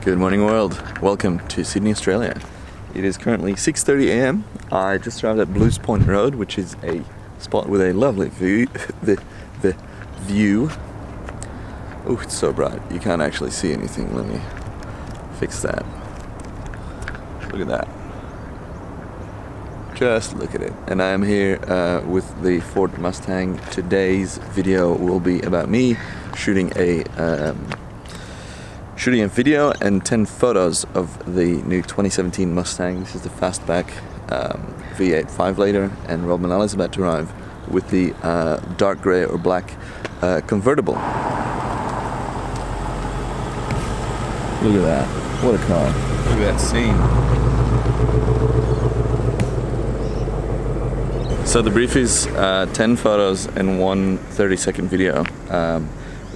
Good morning world, welcome to Sydney, Australia. It is currently 6:30 AM. I just arrived at Blues Point Road, which is a spot with a lovely view. the view. Oh, it's so bright, you can't actually see anything. Let me fix that. Look at that. Just look at it. And I am here with the Ford Mustang. Today's video will be about me shooting a video and 10 photos of the new 2017 Mustang. This is the fastback V8 5-liter, and Rob Mulally is about to arrive with the dark grey or black convertible. Look at that, what a car. Look at that scene. So the brief is 10 photos and one 30-second video.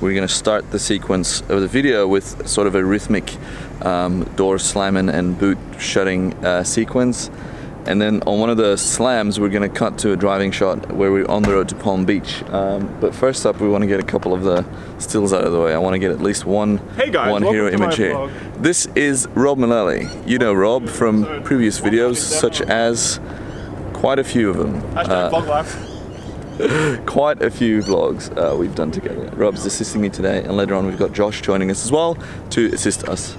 We're going to start the sequence of the video with sort of a rhythmic door slamming and boot shutting sequence, and then on one of the slams we're going to cut to a driving shot where we're on the road to Palm Beach. But first up, we want to get a couple of the stills out of the way. I want to get at least one hero image here. Vlog. This is Rob Mulally. You know Rob from previous videos, such as quite a few of them. Vlog life. Quite a few vlogs we've done together. Rob's assisting me today, and later on we've got Josh joining us as well to assist us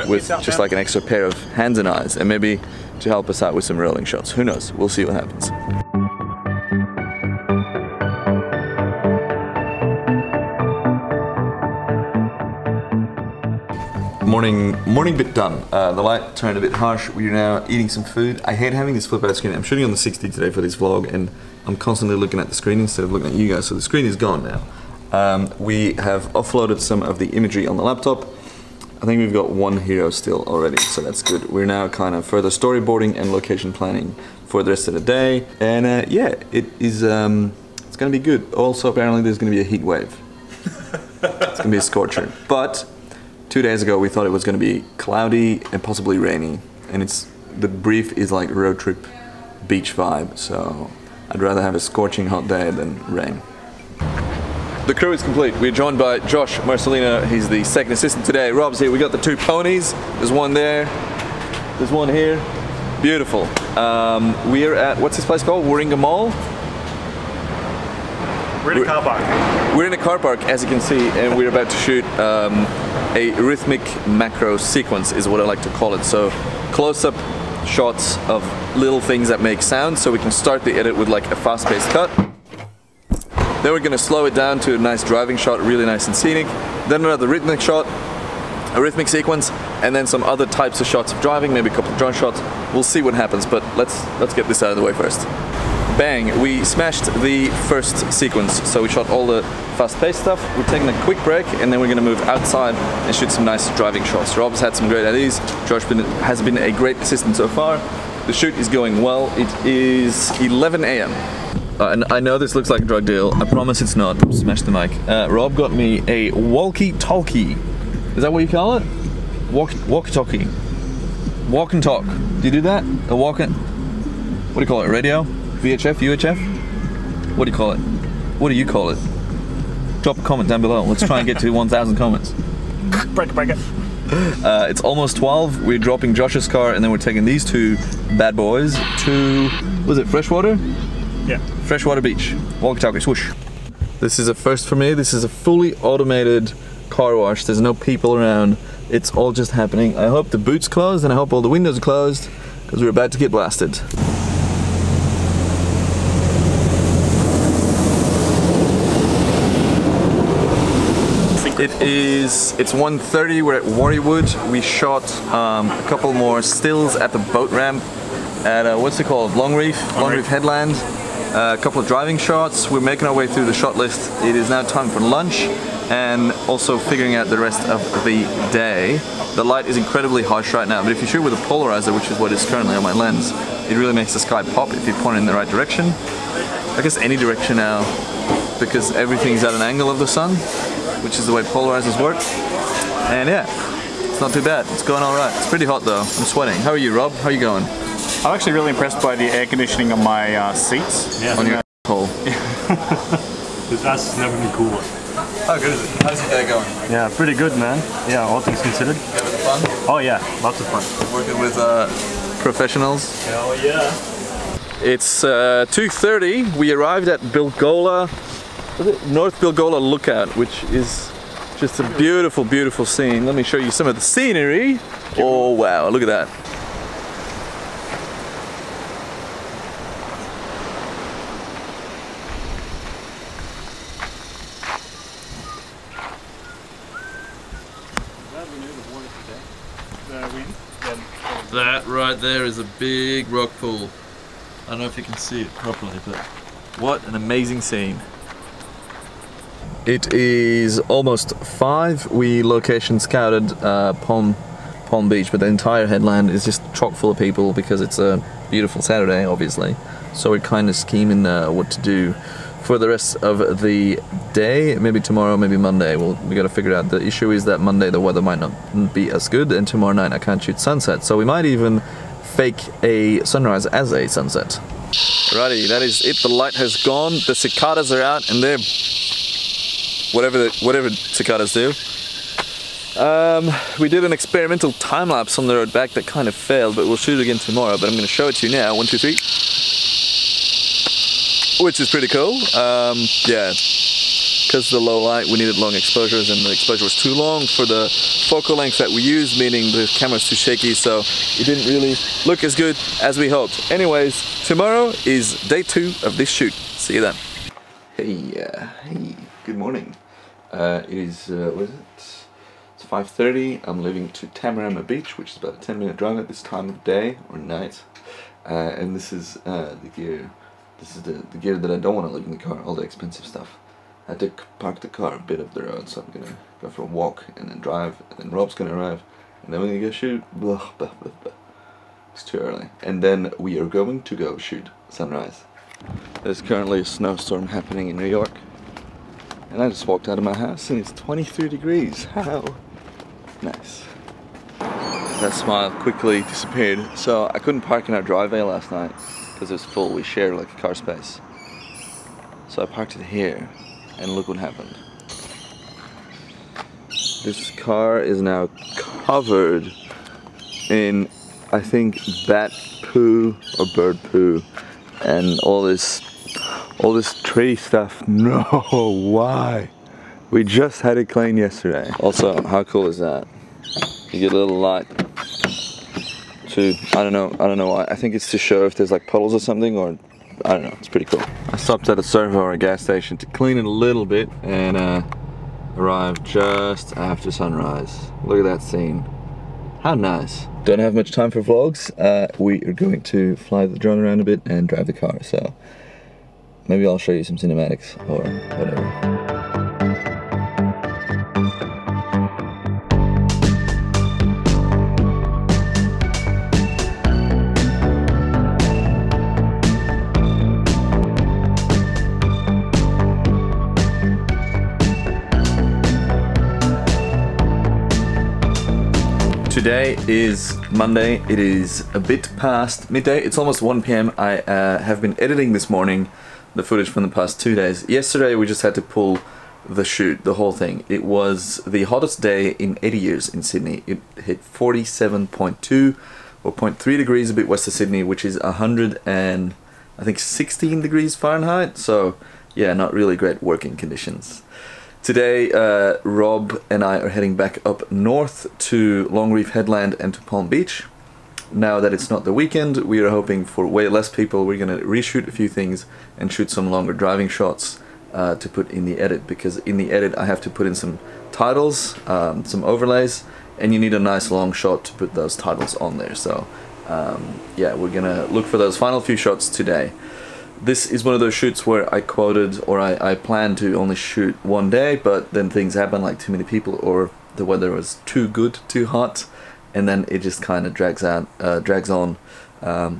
with just like an extra pair of hands and eyes, and maybe to help us out with some rolling shots. Who knows? We'll see what happens. Morning bit done. The light turned a bit harsh. We're now eating some food. I hate having this flip out screen. I'm shooting on the 60 today for this vlog, and I'm constantly looking at the screen instead of looking at you guys, so the screen is gone now. We have offloaded some of the imagery on the laptop. I think we've got one hero still already, so that's good. We're now kind of further storyboarding and location planning for the rest of the day, and yeah, it is. It's gonna be good. Also, apparently, there's gonna be a heat wave. It's gonna be a scorcher, but 2 days ago we thought it was going to be cloudy and possibly rainy, and the brief is like road trip beach vibe, so I'd rather have a scorching hot day than rain. The crew is complete. We're joined by Josh Marcelino. He's the second assistant today. Rob's here. We got the two ponies. There's one there. There's one here. Beautiful. We're at, what's this place called? Warringah Mall? We're in a car park. We're in a car park, as you can see, and we're about to shoot a rhythmic macro sequence, is what I like to call it. So close-up shots of little things that make sound, so we can start the edit with like a fast-paced cut. Then we're going to slow it down to a nice driving shot, really nice and scenic. Then another rhythmic shot, a rhythmic sequence, and then some other types of shots of driving, maybe a couple of drone shots. We'll see what happens, but let's get this out of the way first. Bang, we smashed the first sequence, so we shot all the fast-paced stuff. We're taking a quick break, and then we're going to move outside and shoot some nice driving shots. Rob's had some great ideas. Josh has been a great assistant so far. The shoot is going well. It is 11 AM. And I know this looks like a drug deal. I promise it's not. Smash the mic. Rob got me a walkie-talkie. Is that what you call it? Walkie-talkie. Walk and talk. Do you do that? A walk and... What do you call it? Radio? VHF? UHF? What do you call it? What do you call it? Drop a comment down below. Let's try and get to 1,000 comments. Break it. It's almost 12. We're dropping Josh's car, and then we're taking these two bad boys to... Was it Freshwater? Yeah. Freshwater Beach. Walkie-talkie, swoosh. This is a first for me. This is a fully automated car wash. There's no people around. It's all just happening. I hope the boot's closed, and I hope all the windows are closed, because we're about to get blasted. It's 1:30, we're at Warriewood. We shot a couple more stills at the boat ramp at, what's it called, Longreef Headland. A couple of driving shots. We're making our way through the shot list. It is now time for lunch, and also figuring out the rest of the day. The light is incredibly harsh right now, but if you shoot with a polarizer, which is what is currently on my lens, it really makes the sky pop if you point it in the right direction. I guess any direction now, because everything's at an angle of the sun, which is the way polarizers work. And yeah, it's not too bad. It's going all right. It's pretty hot though. I'm sweating. How are you, Rob? How are you going? I'm actually really impressed by the air conditioning on my seats. Yeah. On your hole. Because that's never been cooler. How good is it? How's your day going? Yeah, pretty good, man. Yeah, all things considered. Having fun? Oh yeah, lots of fun. Working with professionals? Hell yeah. It's 2:30. We arrived at Bilgola, North Bilgola Lookout, which is just a beautiful, beautiful scene. Let me show you some of the scenery. Oh wow, look at that. That right there is a big rock pool. I don't know if you can see it properly, but what an amazing scene. It is almost 5. We location scouted Palm Beach, but the entire headland is just chock full of people because it's a beautiful Saturday, obviously. So we're kind of scheming what to do for the rest of the day. Maybe tomorrow, maybe Monday. We gotta figure out. The issue is that Monday the weather might not be as good, and tomorrow night I can't shoot sunset. So we might even fake a sunrise as a sunset. Righty, that is it. The light has gone. The cicadas are out, and they're whatever cicadas do. We did an experimental time lapse on the road back that kind of failed, but we'll shoot it again tomorrow. But I'm going to show it to you now. 1, 2, 3. Which is pretty cool. Yeah, because of the low light, we needed long exposures, and the exposure was too long for the focal length that we used, meaning the camera's too shaky, so it didn't really look as good as we hoped. Anyways, tomorrow is day 2 of this shoot. See you then. Hey, good morning. It is, what is it? It's 5:30. I'm leaving to Tamarama Beach, which is about a 10-minute drive at this time of day or night. And this is the gear. This is the gear that I don't want to leave in the car, all the expensive stuff. I had to park the car a bit up the road, so I'm gonna go for a walk and then drive, and then Rob's gonna arrive, and then we're gonna go shoot. Blah, blah, blah, blah. It's too early. And then we are going to go shoot sunrise. There's currently a snowstorm happening in New York, and I just walked out of my house and it's 23 degrees. How nice. That smile quickly disappeared. So I couldn't park in our driveway last night because it was full. We shared like a car space. So I parked it here, and look what happened. This car is now covered in, I think, bat poo or bird poo, and all this tree stuff. No, why? We just had it cleaned yesterday. Also, how cool is that? You get a little light to, I don't know why. I think it's to show if there's like puddles or something, or I don't know. It's pretty cool. I stopped at a servo or a gas station to clean it a little bit, and arrived just after sunrise. Look at that scene. How nice. Don't have much time for vlogs. We are going to fly the drone around a bit and drive the car, so maybe I'll show you some cinematics or whatever. Today is Monday. It is a bit past midday. It's almost 1 PM. I have been editing this morning the footage from the past 2 days. Yesterday we just had to pull the shoot, the whole thing. It was the hottest day in 80 years in Sydney. It hit 47.2 or 0.3 degrees a bit west of Sydney, which is 116 degrees Fahrenheit. So yeah, not really great working conditions. Today, Rob and I are heading back up north to Longreef Headland and to Palm Beach. Now that it's not the weekend, we are hoping for way less people. We're going to reshoot a few things and shoot some longer driving shots to put in the edit, because in the edit I have to put in some titles, some overlays, and you need a nice long shot to put those titles on there. So yeah, we're going to look for those final few shots today. This is one of those shoots where I quoted, or I planned to only shoot 1 day, but then things happen, like too many people, or the weather was too good, too hot, and then it just kind of drags on.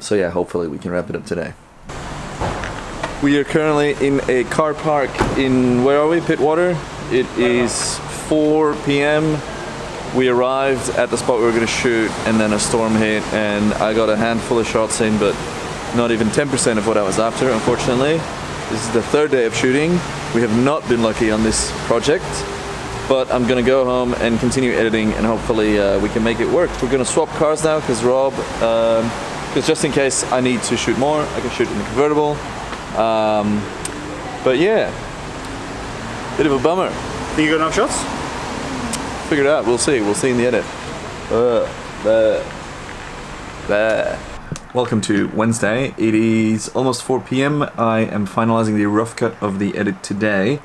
So yeah, hopefully we can wrap it up today. We are currently in a car park in, where are we? Pittwater. It is 4 PM. We arrived at the spot we were going to shoot, and then a storm hit, and I got a handful of shots in, but not even 10% of what I was after, unfortunately. This is the 3rd day of shooting. We have not been lucky on this project, but I'm gonna go home and continue editing, and hopefully we can make it work. We're gonna swap cars now because Rob, because just in case I need to shoot more, I can shoot in the convertible. But yeah, bit of a bummer. Think you got enough shots? Figure it out. We'll see. We'll see in the edit. Welcome to Wednesday. It is almost 4 p.m. I am finalizing the rough cut of the edit today,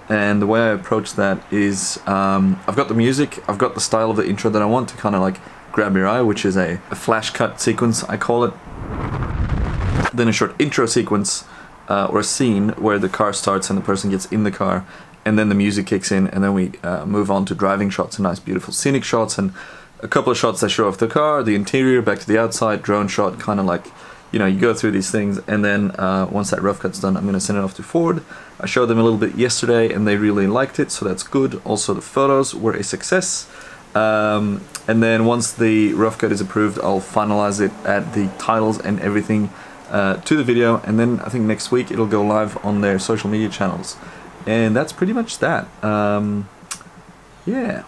and the way I approach that is I've got the music, I've got the style of the intro that I want to kind of like grab your eye, which is a flash cut sequence, I call it. Then a short intro sequence or a scene where the car starts and the person gets in the car, and then the music kicks in, and then we move on to driving shots and nice beautiful scenic shots, and a couple of shots that show off the car, the interior, back to the outside, drone shot, kind of like, you know, you go through these things, and then once that rough cut's done, I'm going to send it off to Ford. I showed them a little bit yesterday and they really liked it, so that's good. Also the photos were a success. And then once the rough cut is approved, I'll finalize it, add the titles and everything to the video, and then I think next week it'll go live on their social media channels. And that's pretty much that. Yeah.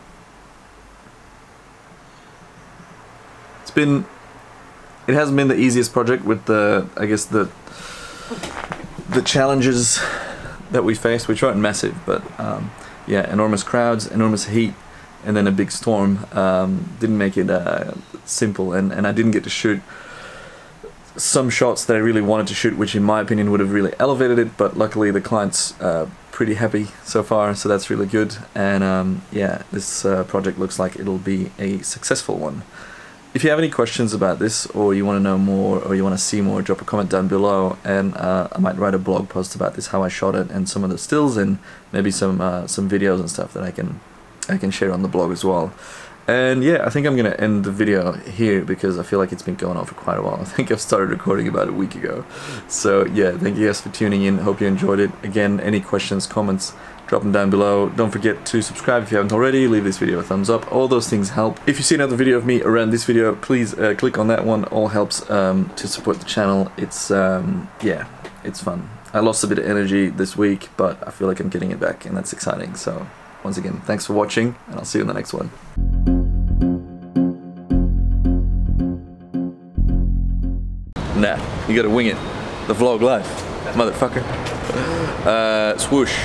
It hasn't been the easiest project with the, I guess, the challenges that we faced, which aren't massive, but yeah, enormous crowds, enormous heat, and then a big storm didn't make it simple, and I didn't get to shoot some shots that I really wanted to shoot, which in my opinion would have really elevated it, but luckily the client's pretty happy so far, so that's really good. And yeah, this project looks like it'll be a successful one. If you have any questions about this, or you want to know more, or you want to see more, drop a comment down below, and I might write a blog post about this, how I shot it, and some of the stills, and maybe some videos and stuff that I can share on the blog as well. And yeah, I think I'm gonna end the video here because I feel like it's been going on for quite a while. I think I've started recording about a week ago. So yeah, thank you guys for tuning in. Hope you enjoyed it. Again, any questions, comments, drop them down below. Don't forget to subscribe if you haven't already. Leave this video a thumbs up. All those things help. If you see another video of me around this video, please click on that one. All helps to support the channel. It's yeah, it's fun. I lost a bit of energy this week, but I feel like I'm getting it back, and that's exciting. So once again, thanks for watching, and I'll see you in the next one. Nah, you gotta wing it. The vlog life, motherfucker. Swoosh.